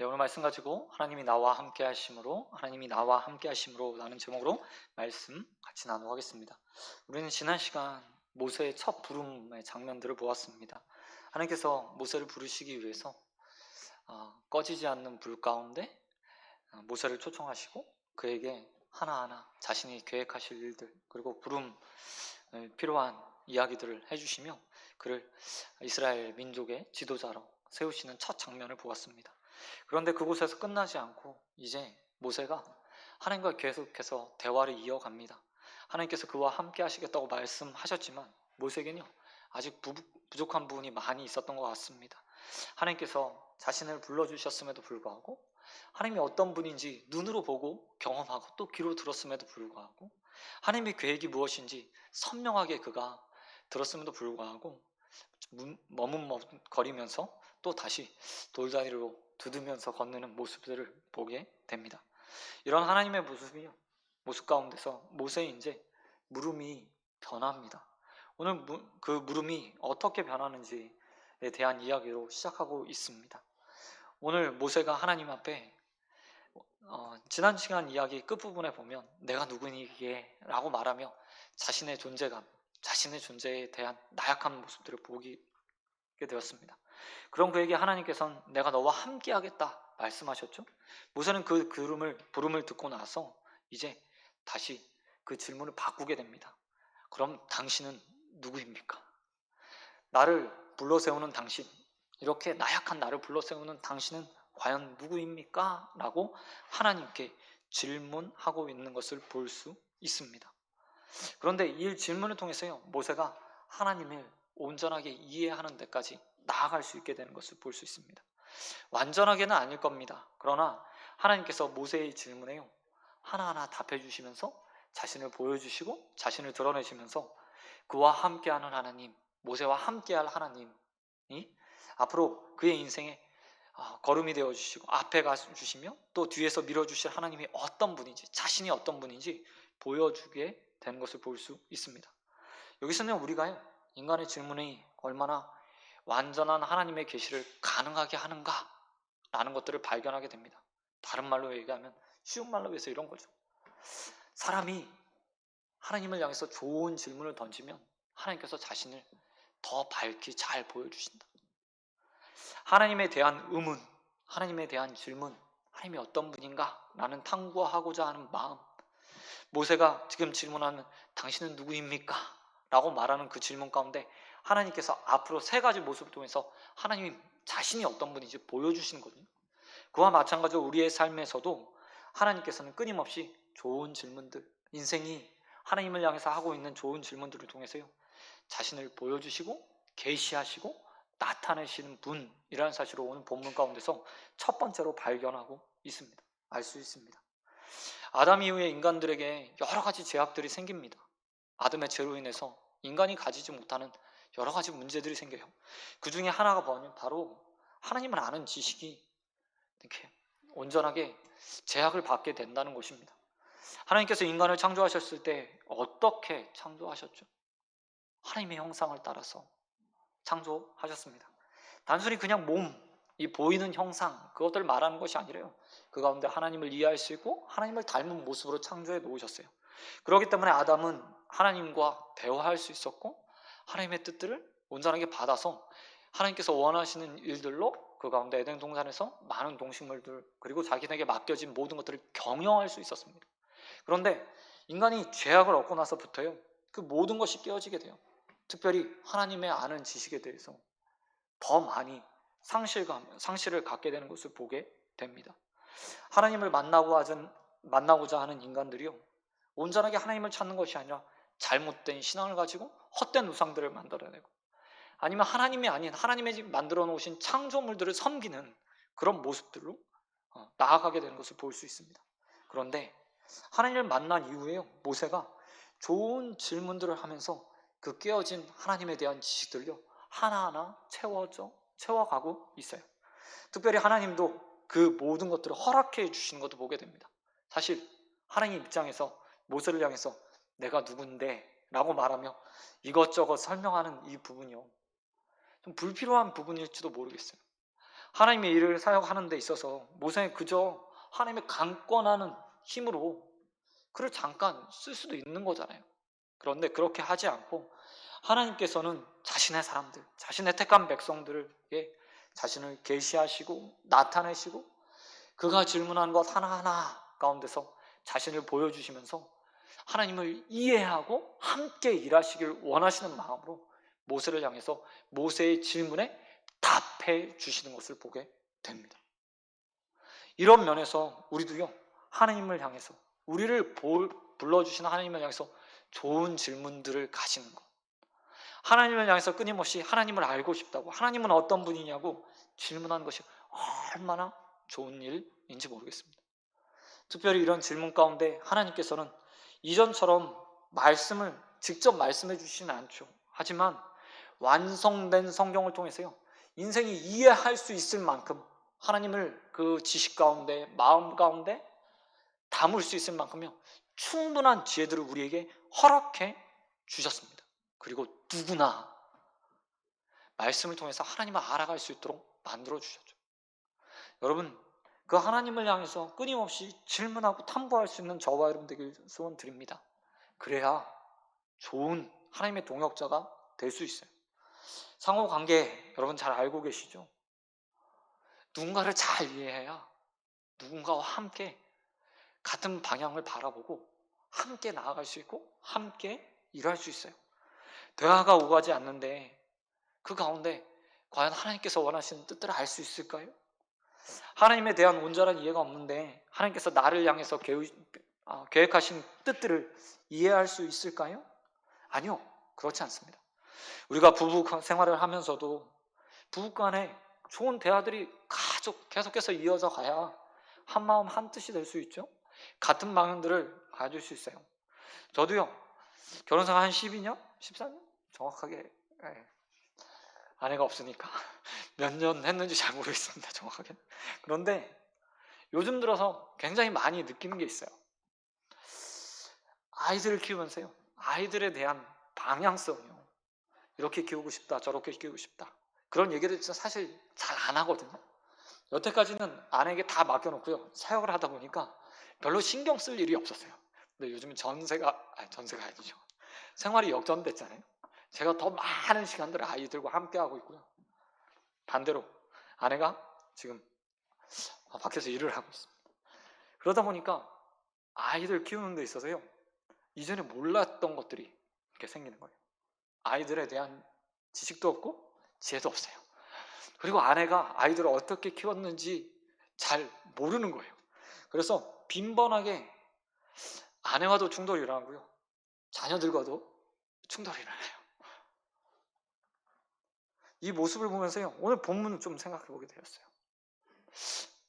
오늘 말씀 가지고 하나님이 나와 함께 하심으로 라는 제목으로 말씀 같이 나누겠습니다. 우리는 지난 시간 모세의 첫 부름의 장면들을 보았습니다. 하나님께서 모세를 부르시기 위해서 꺼지지 않는 불 가운데 모세를 초청하시고 그에게 하나하나 자신이 계획하실 일들 그리고 부름 필요한 이야기들을 해주시며 그를 이스라엘 민족의 지도자로 세우시는 첫 장면을 보았습니다. 그런데 그곳에서 끝나지 않고 이제 모세가 하나님과 계속해서 대화를 이어갑니다. 하나님께서 그와 함께 하시겠다고 말씀하셨지만 모세에게는요 아직 부족한 부분이 많이 있었던 것 같습니다. 하나님께서 자신을 불러주셨음에도 불구하고 하나님이 어떤 분인지 눈으로 보고 경험하고 또 귀로 들었음에도 불구하고 하나님의 계획이 무엇인지 선명하게 그가 들었음에도 불구하고 머뭇거리면서 또 다시 돌다리로 두드면서 건너는 모습들을 보게 됩니다. 이런 하나님의 모습 가운데서 모세의 이제 물음이 변합니다. 오늘 그 물음이 어떻게 변하는지에 대한 이야기로 시작하고 있습니다. 오늘 모세가 하나님 앞에 지난 시간 이야기 끝부분에 보면 내가 누구니기에 라고 말하며 자신의 존재감, 자신의 존재에 대한 나약한 모습들을 보게 되었습니다. 그런 그에게 하나님께서는 내가 너와 함께 하겠다 말씀하셨죠. 모세는 그 부름을 듣고 나서 이제 다시 그 질문을 바꾸게 됩니다. 그럼 당신은 누구입니까? 나를 불러세우는 당신, 이렇게 나약한 나를 불러세우는 당신은 과연 누구입니까? 라고 하나님께 질문하고 있는 것을 볼 수 있습니다. 그런데 이 질문을 통해서요 모세가 하나님을 온전하게 이해하는 데까지 나아갈 수 있게 되는 것을 볼 수 있습니다. 완전하게는 아닐 겁니다. 그러나 하나님께서 모세의 질문에요 하나하나 답해 주시면서 자신을 보여주시고 자신을 드러내시면서 그와 함께하는 하나님, 모세와 함께할 하나님이 앞으로 그의 인생에 걸음이 되어주시고 앞에 가주시며 또 뒤에서 밀어주실 하나님이 어떤 분인지, 자신이 어떤 분인지 보여주게 되는 것을 볼 수 있습니다. 여기서는 우리가요 인간의 질문이 얼마나 완전한 하나님의 계시를 가능하게 하는가 라는 것들을 발견하게 됩니다. 다른 말로 얘기하면 쉬운 말로 해서 이런 거죠. 사람이 하나님을 향해서 좋은 질문을 던지면 하나님께서 자신을 더 밝히 잘 보여주신다. 하나님에 대한 의문, 하나님에 대한 질문, 하나님이 어떤 분인가 라는 탐구하고자 하는 마음, 모세가 지금 질문하는 당신은 누구입니까? 라고 말하는 그 질문 가운데 하나님께서 앞으로 세 가지 모습을 통해서 하나님 자신이 어떤 분인지 보여주시는 거거든요. 그와 마찬가지로 우리의 삶에서도 하나님께서는 끊임없이 좋은 질문들, 인생이 하나님을 향해서 하고 있는 좋은 질문들을 통해서요 자신을 보여주시고 계시하시고 나타내시는 분이라는 사실을 오늘 본문 가운데서 첫 번째로 발견하고 있습니다. 알 수 있습니다. 아담 이후에 인간들에게 여러 가지 제약들이 생깁니다. 아담의 죄로 인해서 인간이 가지지 못하는 여러 가지 문제들이 생겨요. 그 중에 하나가 바로 하나님을 아는 지식이 이렇게 온전하게 제약을 받게 된다는 것입니다. 하나님께서 인간을 창조하셨을 때 어떻게 창조하셨죠? 하나님의 형상을 따라서 창조하셨습니다. 단순히 그냥 이 보이는 형상, 그것들을 말하는 것이 아니라요. 그 가운데 하나님을 이해할 수 있고 하나님을 닮은 모습으로 창조해 놓으셨어요. 그렇기 때문에 아담은 하나님과 대화할 수 있었고 하나님의 뜻들을 온전하게 받아서 하나님께서 원하시는 일들로 그 가운데 에덴 동산에서 많은 동식물들 그리고 자기에게 맡겨진 모든 것들을 경영할 수 있었습니다. 그런데 인간이 죄악을 얻고 나서부터요 그 모든 것이 깨어지게 돼요. 특별히 하나님의 아는 지식에 대해서 더 많이 상실을 갖게 되는 것을 보게 됩니다. 하나님을 만나고자 하는 인간들이요 온전하게 하나님을 찾는 것이 아니라 잘못된 신앙을 가지고 헛된 우상들을 만들어내고 아니면 하나님이 아닌 하나님의 만들어 놓으신 창조물들을 섬기는 그런 모습들로 나아가게 되는 것을 볼 수 있습니다. 그런데 하나님을 만난 이후에요 모세가 좋은 질문들을 하면서 그 깨어진 하나님에 대한 지식들을요 하나하나 채워가고 있어요. 특별히 하나님도 그 모든 것들을 허락해 주시는 것도 보게 됩니다. 사실 하나님 입장에서 모세를 향해서 내가 누군데 라고 말하며 이것저것 설명하는 이 부분이요 좀 불필요한 부분일지도 모르겠어요. 하나님의 일을 사역하는 데 있어서 모세는 그저 하나님의 강권하는 힘으로 그를 잠깐 쓸 수도 있는 거잖아요. 그런데 그렇게 하지 않고 하나님께서는 자신의 사람들, 자신의 택한 백성들에게 자신을 계시하시고 나타내시고 그가 질문한 것 하나하나 가운데서 자신을 보여주시면서 하나님을 이해하고 함께 일하시길 원하시는 마음으로 모세를 향해서 모세의 질문에 답해 주시는 것을 보게 됩니다. 이런 면에서 우리도요, 하나님을 향해서 우리를 불러주시는 하나님을 향해서 좋은 질문들을 가지는 것, 하나님을 향해서 끊임없이 하나님을 알고 싶다고, 하나님은 어떤 분이냐고 질문하는 것이 얼마나 좋은 일인지 모르겠습니다. 특별히 이런 질문 가운데 하나님께서는 이전처럼 말씀을 직접 말씀해 주시지는 않죠. 하지만 완성된 성경을 통해서요, 인생이 이해할 수 있을 만큼 하나님을 그 지식 가운데, 마음 가운데 담을 수 있을 만큼요, 충분한 지혜들을 우리에게 허락해 주셨습니다. 그리고 누구나 말씀을 통해서 하나님을 알아갈 수 있도록 만들어 주셨죠. 여러분, 그 하나님을 향해서 끊임없이 질문하고 탐구할 수 있는 저와 여러분 되길 소원드립니다. 그래야 좋은 하나님의 동역자가 될 수 있어요. 상호관계 여러분 잘 알고 계시죠? 누군가를 잘 이해해야 누군가와 함께 같은 방향을 바라보고 함께 나아갈 수 있고 함께 일할 수 있어요. 대화가 오가지 않는데 그 가운데 과연 하나님께서 원하시는 뜻들을 알 수 있을까요? 하나님에 대한 온전한 이해가 없는데 하나님께서 나를 향해서 계획하신 뜻들을 이해할 수 있을까요? 아니요, 그렇지 않습니다. 우리가 부부 생활을 하면서도 부부간에 좋은 대화들이 계속해서 이어져 가야 한마음 한뜻이 될 수 있죠. 같은 방향들을 가질 수 있어요. 저도요, 결혼생활 한 12년? 14년? 정확하게 아내가 없으니까 몇 년 했는지 잘 모르겠습니다, 정확하게. 그런데 요즘 들어서 굉장히 많이 느끼는 게 있어요. 아이들을 키우면서요, 아이들에 대한 방향성이요, 이렇게 키우고 싶다, 저렇게 키우고 싶다, 그런 얘기를 진짜 사실 잘 안 하거든요. 여태까지는 아내에게 다 맡겨놓고요, 사역을 하다 보니까 별로 신경 쓸 일이 없었어요. 근데 요즘은 전세가 아니죠, 생활이 역전됐잖아요. 제가 더 많은 시간들을 아이들과 함께 하고 있고요, 반대로 아내가 지금 밖에서 일을 하고 있습니다. 그러다 보니까 아이들 키우는 데 있어서요, 이전에 몰랐던 것들이 이렇게 생기는 거예요. 아이들에 대한 지식도 없고 지혜도 없어요. 그리고 아내가 아이들을 어떻게 키웠는지 잘 모르는 거예요. 그래서 빈번하게 아내와도 충돌이 일어나고요, 자녀들과도 충돌이 일어나요. 이 모습을 보면서요, 오늘 본문을 좀 생각해 보게 되었어요.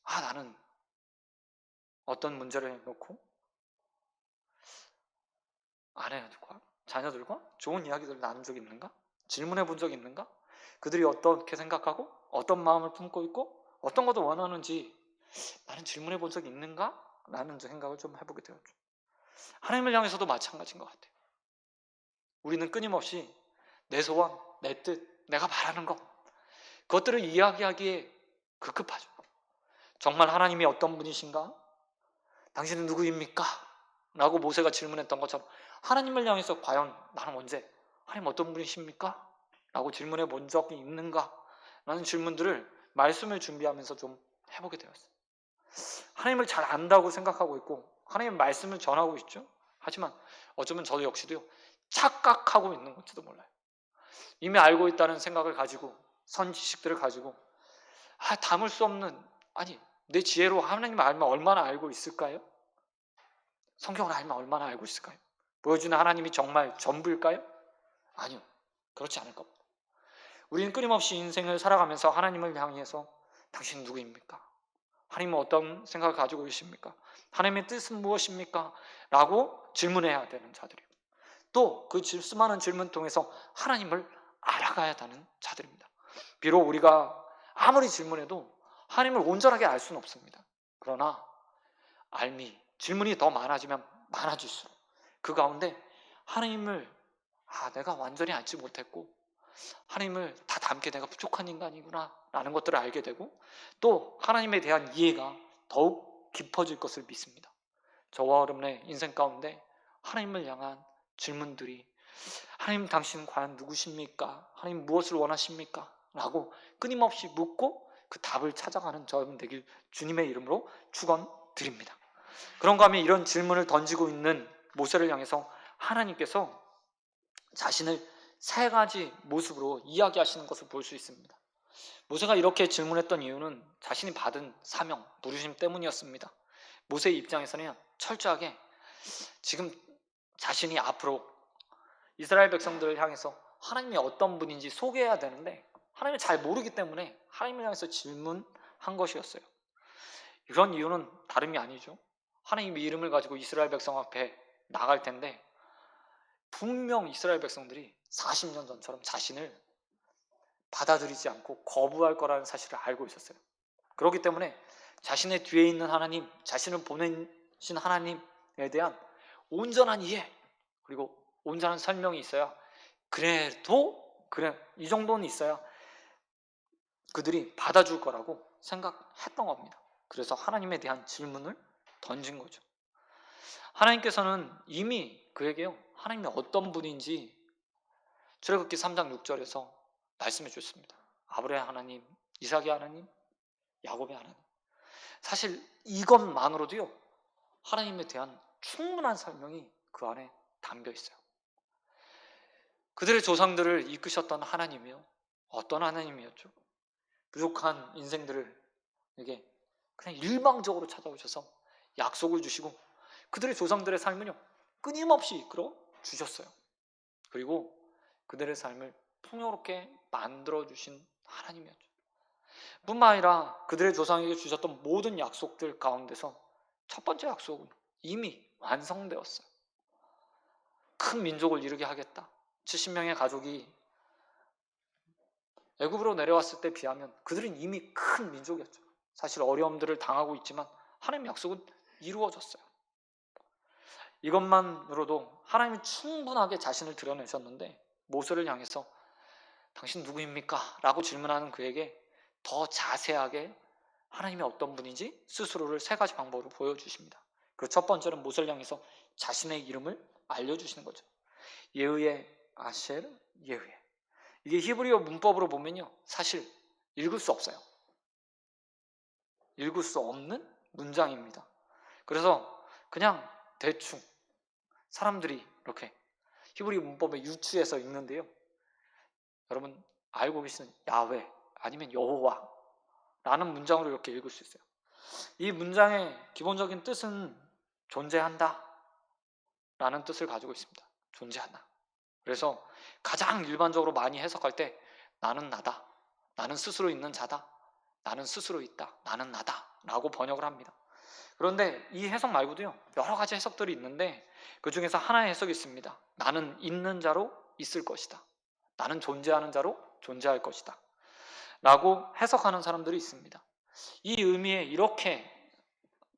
나는 어떤 문제를 놓고 아내들과 자녀들과 좋은 이야기들을 나눈 적이 있는가? 질문해 본 적이 있는가? 그들이 어떻게 생각하고 어떤 마음을 품고 있고 어떤 것을 원하는지 나는 질문해 본 적이 있는가? 라는 생각을 좀 해보게 되었죠. 하나님을 향해서도 마찬가지인 것 같아요. 우리는 끊임없이 내 소원, 내 뜻, 내가 바라는 것, 그것들을 이야기하기에 급급하죠. 정말 하나님이 어떤 분이신가? 당신은 누구입니까? 라고 모세가 질문했던 것처럼 하나님을 향해서 과연 나는 언제 하나님 어떤 분이십니까? 라고 질문해 본 적이 있는가? 라는 질문들을 말씀을 준비하면서 좀 해보게 되었어요. 하나님을 잘 안다고 생각하고 있고 하나님의 말씀을 전하고 있죠. 하지만 어쩌면 저도 역시도요, 착각하고 있는 건지도 몰라요. 이미 알고 있다는 생각을 가지고 선지식들을 가지고 담을 수 없는, 내 지혜로 하나님을 알면 얼마나 알고 있을까요? 성경을 알면 얼마나 알고 있을까요? 보여주는 하나님이 정말 전부일까요? 아니요, 그렇지 않을 겁니다. 우리는 끊임없이 인생을 살아가면서 하나님을 향해서 당신은 누구입니까? 하나님은 어떤 생각을 가지고 계십니까? 하나님의 뜻은 무엇입니까? 라고 질문해야 되는 자들이고, 또 그 수많은 질문 통해서 하나님을 알아가야 하는 자들입니다. 비록 우리가 아무리 질문해도 하나님을 온전하게 알 수는 없습니다. 그러나 질문이 더 많아지면 많아질수록 그 가운데 하나님을 내가 완전히 알지 못했고 하나님을 다 담게 내가 부족한 인간이구나 라는 것들을 알게 되고 또 하나님에 대한 이해가 더욱 깊어질 것을 믿습니다. 저와 여러분의 인생 가운데 하나님을 향한 질문들이 하나님 당신은 과연 누구십니까? 하나님 무엇을 원하십니까? 라고 끊임없이 묻고 그 답을 찾아가는 저 여러분 되길 주님의 이름으로 축원드립니다. 그런가 하면 이런 질문을 던지고 있는 모세를 향해서 하나님께서 자신을 세 가지 모습으로 이야기하시는 것을 볼 수 있습니다. 모세가 이렇게 질문했던 이유는 자신이 받은 사명, 부르심 때문이었습니다. 모세의 입장에서는 철저하게 지금 자신이 앞으로 이스라엘 백성들을 향해서 하나님이 어떤 분인지 소개해야 되는데 하나님을 잘 모르기 때문에 하나님을 향해서 질문한 것이었어요. 이런 이유는 다름이 아니죠. 하나님의 이름을 가지고 이스라엘 백성 앞에 나갈 텐데 분명 이스라엘 백성들이 40년 전처럼 자신을 받아들이지 않고 거부할 거라는 사실을 알고 있었어요. 그렇기 때문에 자신의 뒤에 있는 하나님, 자신을 보내신 하나님에 대한 온전한 이해 그리고 온전한 설명이 있어야 그래도 그래 이 정도는 있어야 그들이 받아줄 거라고 생각했던 겁니다. 그래서 하나님에 대한 질문을 던진 거죠. 하나님께서는 이미 그에게요 하나님이 어떤 분인지 출애굽기 3장 6절에서 말씀해 주셨습니다. 아브라함의 하나님, 이삭의 하나님, 야곱의 하나님. 사실 이것만으로도요 하나님에 대한 충분한 설명이 그 안에 담겨 있어요. 그들의 조상들을 이끄셨던 하나님이요 어떤 하나님이었죠? 부족한 인생들을 에게 그냥 일방적으로 찾아오셔서 약속을 주시고 그들의 조상들의 삶은요 끊임없이 이끌어 주셨어요. 그리고 그들의 삶을 풍요롭게 만들어 주신 하나님이었죠. 뿐만 아니라 그들의 조상에게 주셨던 모든 약속들 가운데서 첫 번째 약속은 이미 완성되었어요. 큰 민족을 이루게 하겠다. 70명의 가족이 애굽으로 내려왔을 때 비하면 그들은 이미 큰 민족이었죠. 사실 어려움들을 당하고 있지만 하나님의 약속은 이루어졌어요. 이것만으로도 하나님이 충분하게 자신을 드러내셨는데 모세를 향해서 당신 누구입니까? 라고 질문하는 그에게 더 자세하게 하나님이 어떤 분인지 스스로를 세 가지 방법으로 보여주십니다. 그 첫 번째는 모세를 향해서 자신의 이름을 알려주시는 거죠. 예흐예, 아셀, 예흐예. 이게 히브리어 문법으로 보면요 사실 읽을 수 없어요. 읽을 수 없는 문장입니다. 그래서 그냥 대충 사람들이 이렇게 히브리 문법에 유추해서 읽는데요 여러분 알고 계시는 야훼 아니면 여호와 라는 문장으로 이렇게 읽을 수 있어요. 이 문장의 기본적인 뜻은 존재한다 라는 뜻을 가지고 있습니다. 존재한다. 그래서 가장 일반적으로 많이 해석할 때 나는 나다, 나는 스스로 있는 자다, 나는 스스로 있다, 나는 나다 라고 번역을 합니다. 그런데 이 해석 말고도요 여러 가지 해석들이 있는데 그 중에서 하나의 해석이 있습니다. 나는 있는 자로 있을 것이다, 나는 존재하는 자로 존재할 것이다 라고 해석하는 사람들이 있습니다. 이 의미에 이렇게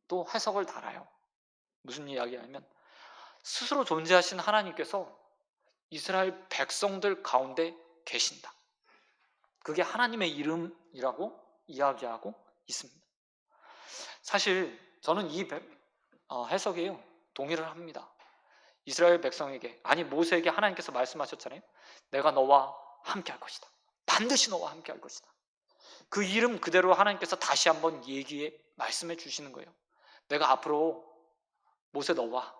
또 해석을 달아요. 무슨 이야기냐면 스스로 존재하신 하나님께서 이스라엘 백성들 가운데 계신다. 그게 하나님의 이름이라고 이야기하고 있습니다. 사실 저는 이 해석에요 동의를 합니다. 이스라엘 백성에게 아니 모세에게 하나님께서 말씀하셨잖아요. 내가 너와 함께 할 것이다. 반드시 너와 함께 할 것이다. 그 이름 그대로 하나님께서 다시 한번 말씀해 주시는 거예요. 내가 앞으로 모세 너와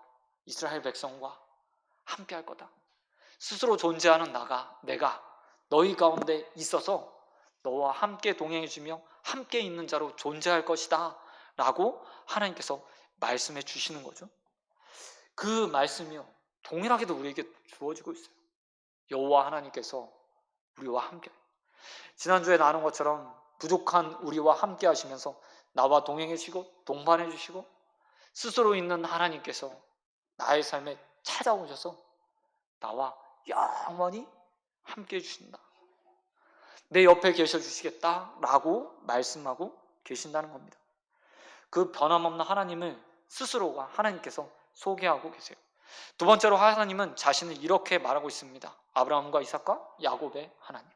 이스라엘 백성과 함께 할 거다. 스스로 존재하는 내가 너희 가운데 있어서 너와 함께 동행해 주며 함께 있는 자로 존재할 것이다 라고 하나님께서 말씀해 주시는 거죠. 그 말씀이요 동일하게도 우리에게 주어지고 있어요. 여호와 하나님께서 우리와 함께, 지난주에 나눈 것처럼 부족한 우리와 함께 하시면서 나와 동행해 주시고 동반해 주시고 스스로 있는 하나님께서 나의 삶에 찾아오셔서 나와 영원히 함께 해주신다. 내 옆에 계셔 주시겠다라고 말씀하고 계신다는 겁니다. 그 변함없는 하나님을 스스로가 하나님께서 소개하고 계세요. 두 번째로 하나님은 자신을 이렇게 말하고 있습니다. 아브라함과 이삭과 야곱의 하나님.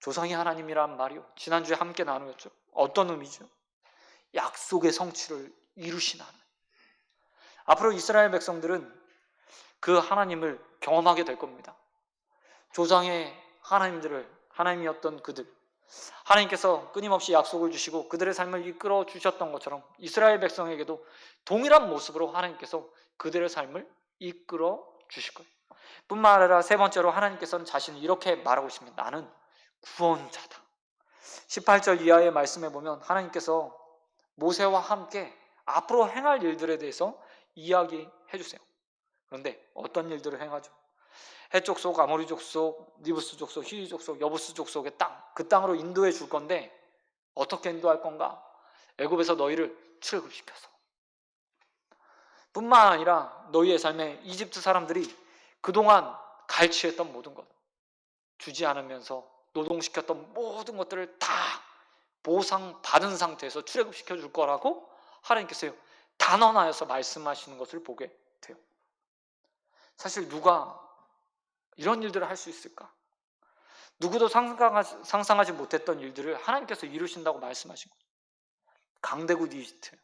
조상이 하나님이란 말이요. 지난주에 함께 나누었죠. 어떤 의미죠? 약속의 성취를 이루신 하나님. 앞으로 이스라엘 백성들은 그 하나님을 경험하게 될 겁니다. 조상의 하나님이었던 그들, 하나님께서 끊임없이 약속을 주시고 그들의 삶을 이끌어 주셨던 것처럼 이스라엘 백성에게도 동일한 모습으로 하나님께서 그들의 삶을 이끌어 주실 거예요. 뿐만 아니라 세 번째로 하나님께서는 자신을 이렇게 말하고 있습니다. 나는 구원자다. 18절 이하의 말씀에 보면 하나님께서 모세와 함께 앞으로 행할 일들에 대해서 이야기해 주세요. 그런데 어떤 일들을 행하죠? 헷 족속, 아모리 족속, 니브스 족속, 히위 족속, 여부스 족속의 땅, 그 땅으로 인도해 줄 건데 어떻게 인도할 건가? 애굽에서 너희를 출애굽시켜서. 뿐만 아니라 너희의 삶에 이집트 사람들이 그동안 갈취했던 모든 것, 주지 않으면서 노동시켰던 모든 것들을 다 보상받은 상태에서 출애굽시켜 줄 거라고 하나님께서 단언하여서 말씀하시는 것을 보게 돼요. 사실 누가 이런 일들을 할 수 있을까? 누구도 상상하지 못했던 일들을 하나님께서 이루신다고 말씀하신 거죠. 강대국 이집트,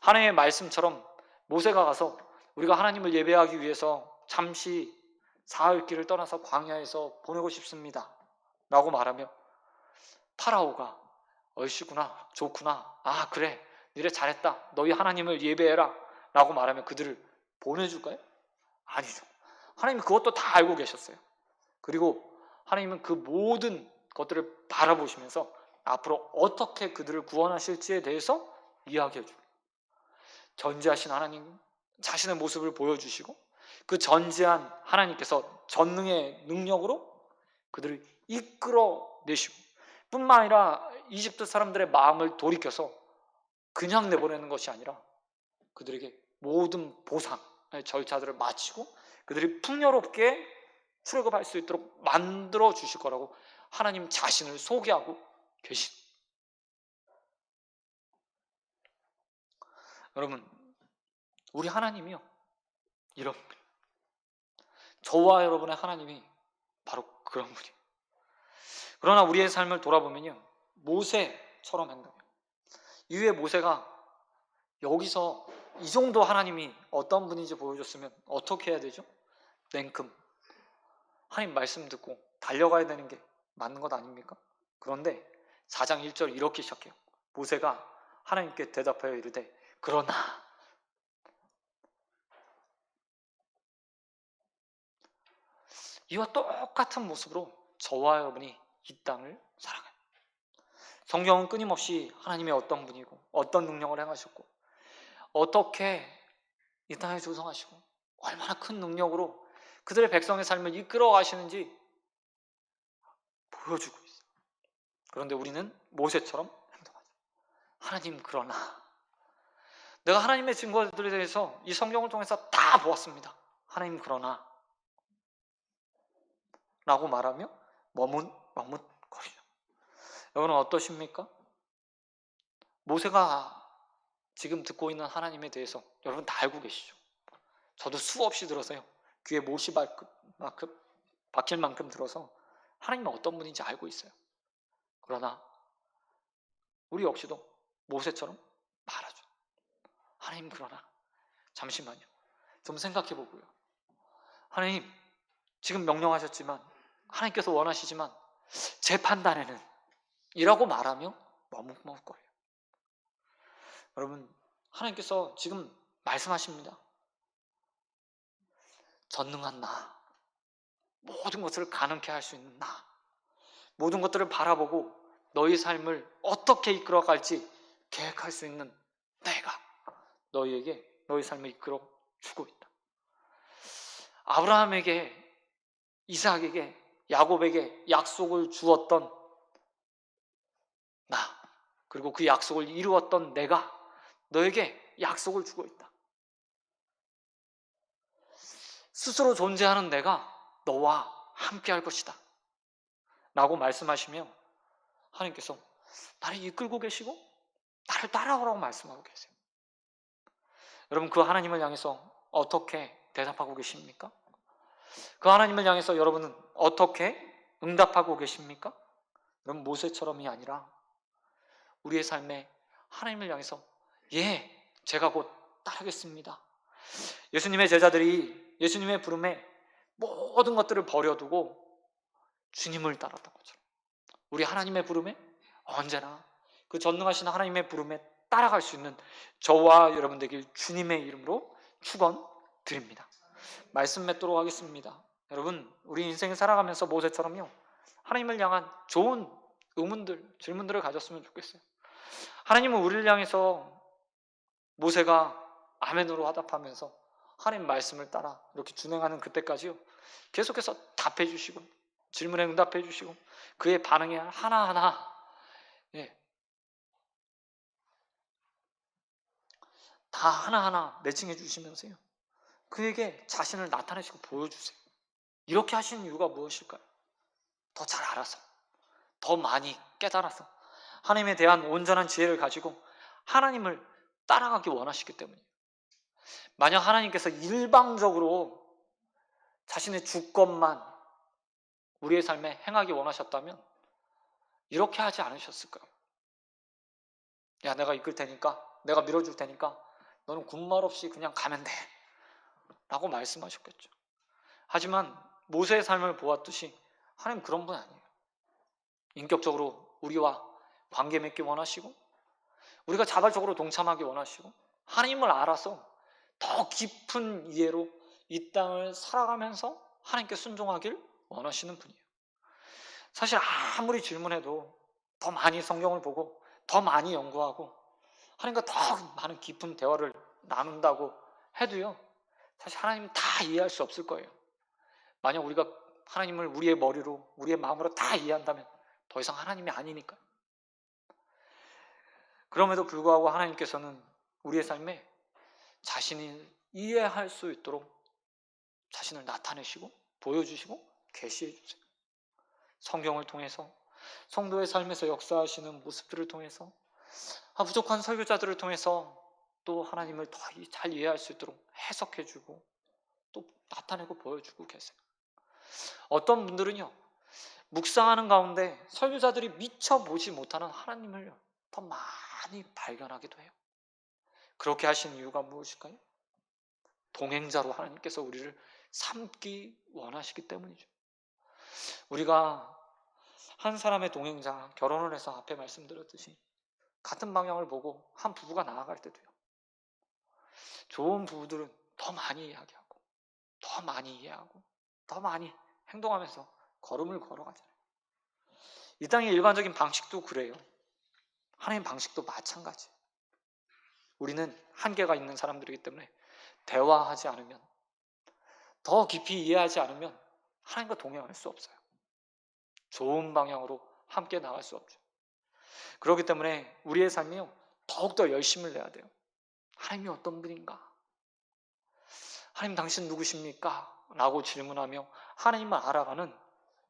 하나님의 말씀처럼 모세가 가서 우리가 하나님을 예배하기 위해서 잠시 사흘 길을 떠나서 광야에서 보내고 싶습니다 라고 말하며 파라오가 얼씨구나, 좋구나, 아 그래, 니네 잘했다, 너희 하나님을 예배해라 라고 말하면 그들을 보내줄까요? 아니죠. 하나님은 그것도 다 알고 계셨어요. 그리고 하나님은 그 모든 것들을 바라보시면서 앞으로 어떻게 그들을 구원하실지에 대해서 이야기해 주고, 전지하신 하나님 자신의 모습을 보여주시고 그 전지한 하나님께서 전능의 능력으로 그들을 이끌어내시고, 뿐만 아니라 이집트 사람들의 마음을 돌이켜서 그냥 내보내는 것이 아니라 그들에게 모든 보상의 절차들을 마치고 그들이 풍요롭게 출애굽할 수 있도록 만들어 주실 거라고 하나님 자신을 소개하고 계신. 여러분, 우리 하나님이요, 이런 분, 저와 여러분의 하나님이 바로 그런 분이에요. 그러나 우리의 삶을 돌아보면요, 모세처럼 행동해요. 이후에 모세가 여기서 이 정도 하나님이 어떤 분인지 보여줬으면 어떻게 해야 되죠? 냉큼 하나님 말씀 듣고 달려가야 되는 게 맞는 것 아닙니까? 그런데 4장 1절 이렇게 시작해요. 모세가 하나님께 대답하여 이르되 그러나 이와 똑같은 모습으로 저와 여러분이 이 땅을 살아가요. 성경은 끊임없이 하나님의 어떤 분이고 어떤 능력을 행하셨고 어떻게 이 땅에 조성하시고 얼마나 큰 능력으로 그들의 백성의 삶을 이끌어 가시는지 보여주고 있어요. 그런데 우리는 모세처럼 행동하죠. 하나님 그러나 내가 하나님의 증거들에 대해서 이 성경을 통해서 다 보았습니다. 하나님 그러나 라고 말하며 머뭇거리죠. 여러분은 어떠십니까? 모세가 지금 듣고 있는 하나님에 대해서 여러분 다 알고 계시죠? 저도 수없이 들어서요, 귀에 못이 박힐 만큼 들어서 하나님은 어떤 분인지 알고 있어요. 그러나 우리 역시도 모세처럼 말하죠. 하나님 그러나 잠시만요, 좀 생각해 보고요. 하나님 지금 명령하셨지만, 하나님께서 원하시지만 제 판단에는 이라고 말하며 머뭇머뭇거려요. 여러분, 하나님께서 지금 말씀하십니다. 전능한 나, 모든 것을 가능케 할 수 있는 나, 모든 것들을 바라보고 너희 삶을 어떻게 이끌어갈지 계획할 수 있는 내가 너희에게 너희 삶을 이끌어 주고 있다. 아브라함에게, 이삭에게, 야곱에게 약속을 주었던 나, 그리고 그 약속을 이루었던 내가 너에게 약속을 주고 있다. 스스로 존재하는 내가 너와 함께 할 것이다 라고 말씀하시며 하나님께서 나를 이끌고 계시고 나를 따라오라고 말씀하고 계세요. 여러분, 그 하나님을 향해서 어떻게 대답하고 계십니까? 그 하나님을 향해서 여러분은 어떻게 응답하고 계십니까? 여러분, 모세처럼이 아니라 우리의 삶에 하나님을 향해서 제가 곧 따르겠습니다. 예수님의 제자들이 예수님의 부름에 모든 것들을 버려두고 주님을 따랐던 것처럼 우리 하나님의 부름에 언제나 그 전능하신 하나님의 부름에 따라갈 수 있는 저와 여러분 되길 주님의 이름으로 축원드립니다. 말씀 맺도록 하겠습니다. 여러분, 우리 인생을 살아가면서 모세처럼요, 하나님을 향한 좋은 의문들, 질문들을 가졌으면 좋겠어요. 하나님은 우리를 향해서 모세가 아멘으로 화답하면서 하나님 말씀을 따라 이렇게 준행하는 그때까지요, 계속해서 답해 주시고 질문에 응답해 주시고 그의 반응에 하나하나 다 하나하나 매칭해 주시면서요, 그에게 자신을 나타내시고 보여주세요. 이렇게 하시는 이유가 무엇일까요? 더 잘 알아서, 더 많이 깨달아서 하나님에 대한 온전한 지혜를 가지고 하나님을 따라가기 원하시기 때문이에요. 만약 하나님께서 일방적으로 자신의 주권만 우리의 삶에 행하기 원하셨다면 이렇게 하지 않으셨을까요? 야, 내가 이끌 테니까, 내가 밀어줄 테니까 너는 군말 없이 그냥 가면 돼 라고 말씀하셨겠죠. 하지만 모세의 삶을 보았듯이 하나님 그런 분 아니에요. 인격적으로 우리와 관계 맺기 원하시고 우리가 자발적으로 동참하기 원하시고 하나님을 알아서 더 깊은 이해로 이 땅을 살아가면서 하나님께 순종하길 원하시는 분이에요. 사실 아무리 질문해도 더 많이 성경을 보고 더 많이 연구하고 하나님과 더 많은 깊은 대화를 나눈다고 해도요, 사실 하나님 다 이해할 수 없을 거예요. 만약 우리가 하나님을 우리의 머리로, 우리의 마음으로 다 이해한다면 더 이상 하나님이 아니니까. 그럼에도 불구하고 하나님께서는 우리의 삶에 자신이 이해할 수 있도록 자신을 나타내시고 보여주시고 계시해 주세요. 성경을 통해서, 성도의 삶에서 역사하시는 모습들을 통해서, 부족한 설교자들을 통해서 또 하나님을 더 잘 이해할 수 있도록 해석해주고 또 나타내고 보여주고 계세요. 어떤 분들은요, 묵상하는 가운데 설교자들이 미처 보지 못하는 하나님을 더 많이 발견하기도 해요. 그렇게 하신 이유가 무엇일까요? 동행자로 하나님께서 우리를 삼기 원하시기 때문이죠. 우리가 한 사람의 동행자, 결혼을 해서 앞에 말씀드렸듯이 같은 방향을 보고 한 부부가 나아갈 때도요, 좋은 부부들은 더 많이 이야기하고 더 많이 이해하고 더 많이 행동하면서 걸음을 걸어가잖아요. 이 땅의 일반적인 방식도 그래요. 하나님 방식도 마찬가지예요. 우리는 한계가 있는 사람들이기 때문에 대화하지 않으면, 더 깊이 이해하지 않으면 하나님과 동행할 수 없어요. 좋은 방향으로 함께 나갈 수 없죠. 그렇기 때문에 우리의 삶이요, 더욱더 열심을 내야 돼요. 하나님이 어떤 분인가? 하나님 당신 누구십니까? 라고 질문하며 하나님을 알아가는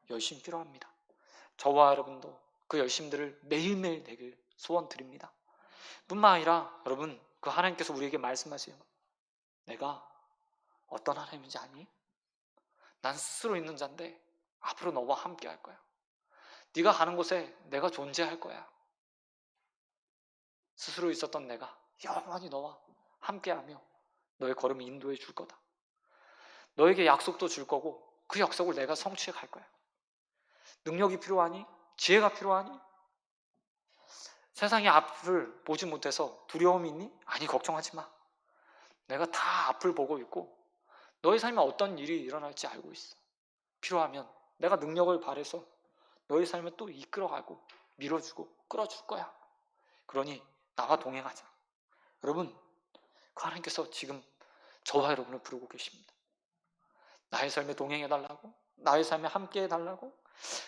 열심이 필요합니다. 저와 여러분도 그 열심들을 매일매일 내길 소원드립니다. 뿐만 아니라 여러분, 그 하나님께서 우리에게 말씀하세요. 내가 어떤 하나님인지 아니? 난 스스로 있는 자인데 앞으로 너와 함께 할 거야. 네가 가는 곳에 내가 존재할 거야. 스스로 있었던 내가 영원히 너와 함께하며 너의 걸음을 인도해 줄 거다. 너에게 약속도 줄 거고 그 약속을 내가 성취해 갈 거야. 능력이 필요하니? 지혜가 필요하니? 세상의 앞을 보지 못해서 두려움이 있니? 아니, 걱정하지 마. 내가 다 앞을 보고 있고 너의 삶에 어떤 일이 일어날지 알고 있어. 필요하면 내가 능력을 발해서 너의 삶을 또 이끌어가고 밀어주고 끌어줄 거야. 그러니 나와 동행하자. 여러분, 그 하나님께서 지금 저와 여러분을 부르고 계십니다. 나의 삶에 동행해달라고, 나의 삶에 함께해달라고,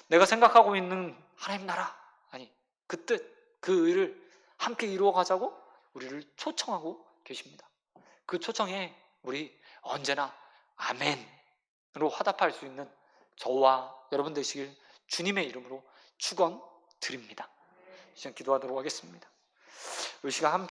내가 생각하고 있는 하나님 나라, 아니 그 뜻, 그 의를 함께 이루어가자고 우리를 초청하고 계십니다. 그 초청에 우리 언제나 아멘으로 화답할 수 있는 저와 여러분 되시길 주님의 이름으로 축원드립니다. 시간 기도하도록 하겠습니다. 우리 시간 함께